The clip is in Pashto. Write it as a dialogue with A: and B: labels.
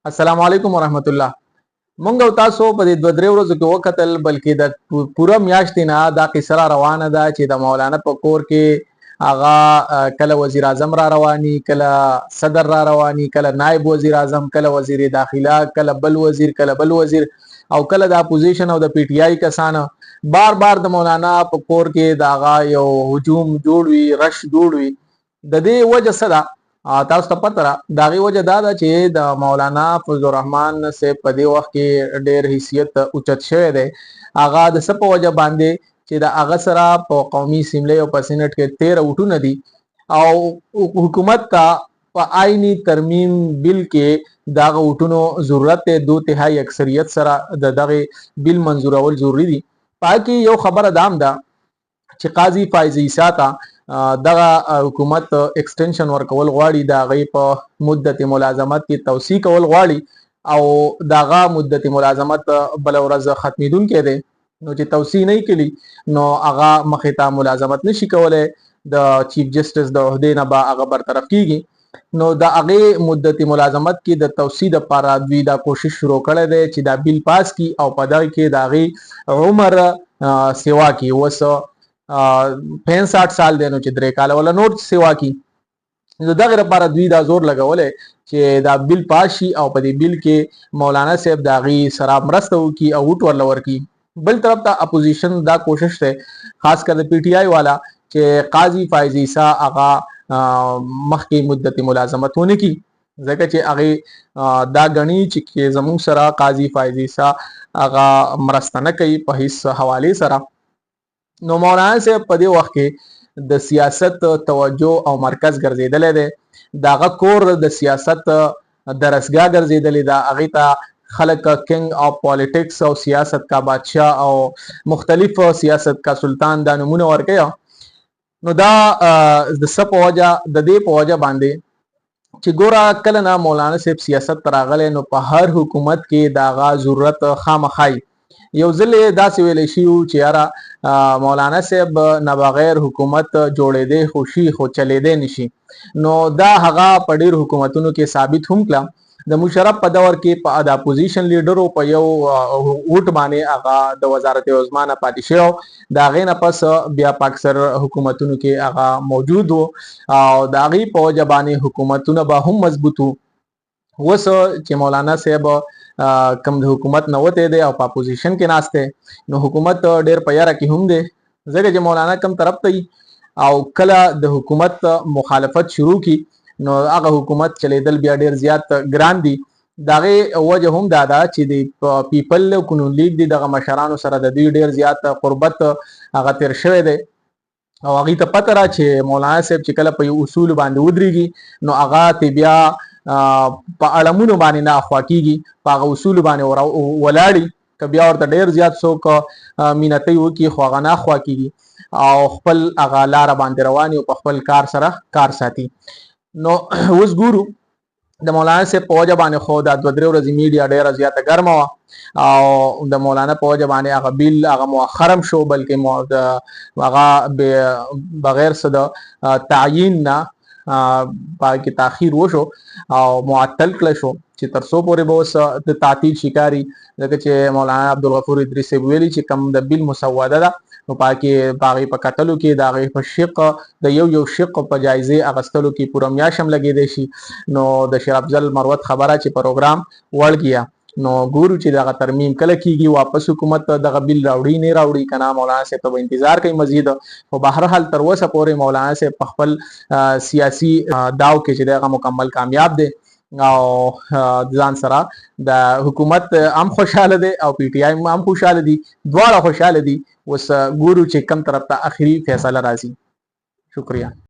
A: السلام علیکم ورحمت الله. مونږ او تاسو په دې 2-3 ورځو کې وکتل، بلکې د پوره میاشتې نه دا قصه را روانه ده چې د مولانا په کور کې هغه کله وزیر اعظم را رواني، کله صدر را رواني، کله نائب وزیر اعظم، کله وزیر داخله، کله بل وزیر، کله بل وزیر، او کله د اپوزیشن او د پی ټی آی کسان بار بار د مولانا په کور کې داغه یو هجوم جوړ وي، رش جوړ وي. د دې وجه څه ده؟ تاسو ته پته را داغي وجه دا ده چې د مولانا فضل الرحمن سے په دې وخت کې ډېر حیثیت اوچت شوی دی. هغه د څه په وجه باندې چې د هغه سره په قومي اسمبلی او په سینټ کې 13 ووټونه دي او حکومت ته په آئینی ترمیم بل کې دغه ووټونو ضرورت دی. 2/3 اکثریت سره د دغه بل منظورول ضروری دي. پاکي یو خبره دام ده چې قاضي فایز عیسی ته دغه حکومت ایکسټنشن ورکول غواړي، د هغې په مدت ملازمت کې توسیع کول غواړي او دغه مدت ملازمت بل ورځ ختمیدونکی دی. نو چې توسیع نه کړي نو هغه مخې ته ملازمت نشي کولی، د چیف جسټس د عهدې نه به هغه برطرف کیږي. نو د هغې مدت ملازمت کې د توسیع دپاره دوی دا کوشش شروع کړی دی چې دا بیل پاس کی او په دغه کې د هغې عمر سیوا کی. اوس 65 سال دی، نو چې 3 کاله ولا نور سیوا کی. نو دغه لپاره دوی دا زور لګولی چې دا بیل پاس شي او په دې بیل کې مولانا صاحب د هغې سره مرسته وکړي او ووټ ورله ورکړي. بل طرف ته اپوزیشن دا کوشش دی، خاص کر د پی ټی آی والا، چې قاضي فایز عیسی هغه مخکې مدت ملازمت ونه کړي، ځکه چې هغې دا ګڼي چې زموږ سره قاضي فایز عیسی هغه مرسته نه کوي په هیڅ حوالې سره. نو مولانا صاحب په دې وخت کې د سیاست توجه او مرکز ګرځیدلی دی. دغه کور د سیاست درسګاه ګرځیدلی ده. هغې ته خلک کنګ اف پالیټکس او سیاست کا بادشاه او مختلف سیاست کا سلطان دا نمونه ورکوي. نو دا د څه په وجه، د دې په وجه باندې چې ګوره کله نه مولانا صاحب سیاست ته راغلی نو په هر حکومت کې د هغه ضرورت خامخا یو ځل یې داسې ویلی شي چې یاره مولانا صاحب نه بغیر حکومت جوړېدی خو شي خو چلېدی نشي. نو دا هغه په ډېرو حکومتونو کې ثابت هم کړه. د مشرف په دور کې د اپوزیشن لیډرو په یو ووټ باندې هغه د وزارت عظما نه پاتې شوی، د هغې نه پس بیا په اکثر حکومتونو کې هغه موجود و او د هغې په وجه باندې حکومتونه به هم مضبوط وو. اوس چې مولانا صاحب کم د حکومت نه وتی دی او په اپوزیشن کې ناست دی، نو حکومت ډېر په یاره کې هم دی، ځکه چې مولانا کم طرف ته او کله د حکومت مخالفت شروع کی نو هغه حکومت چلیدل بیا ډېر زیات ګران دي. د هغې وجه هم دا ده چې د پیپل قانون لیگ دي دغه مشرانو سره د دوی ډېر زیات قربت هغه تیر شوی دی او هغې ته پته را چې مولانا صاحب چې کله په یو اصول باندې ودرېږي نو هغه ته بیا په اړمونو باندې نه اخوا کیږي، په هغه اصولو باندې ولاړي. که بیا ورته ډېر زیات څوک مینتۍ وکړي خو هغه نه اخوا کیږي او خپل هغه لاره باندې روان او په خپل کار سره کار ساتي. نو اوس ګورو د مولانا صاحب په وجه باندې خو دا 2-3 ورځې میډیا ډېره زیاته ګرمه وه او د مولانا په وجه باندې هغه بیل هغه مؤخر هم شو، بلکې هغه بغیر څه د تعیین نه پای کې تاخیر وشو او معطل کړل شو چې تر څو پورې به اوس د تعطیل شکاري، ځکه چې مولانا عبدالغفور ادریس صاحب ویلي چې کم د بیل مسوده ده نو په هغې په کتلو کې د هغې په شق د یو شق په جایزې اخیستلو کې پوره میاشت هم لګېدی شي. نو د شیر افضل مروت خبره چې پروګرام وړ ګیا، نو ګورو چې دغه ترمیم کله کیږي، واپس حکومت دغه بیل راوړي نه راوړي که نه. مولانا صاحب ته به انتظار کوي مزید، خو بهرحال تر اوسه پورې مولانا صاحب په خپل سیاسي داو کې چې دغه مکمل کامیاب دی او ځان سره د حکومت هم خوشحاله دی او پی ټی آی هم خوشحاله دي، دواړه خوشحاله دي. اوس ګورو چې کم طرف ته اخري فیصله راځي. شکریہ.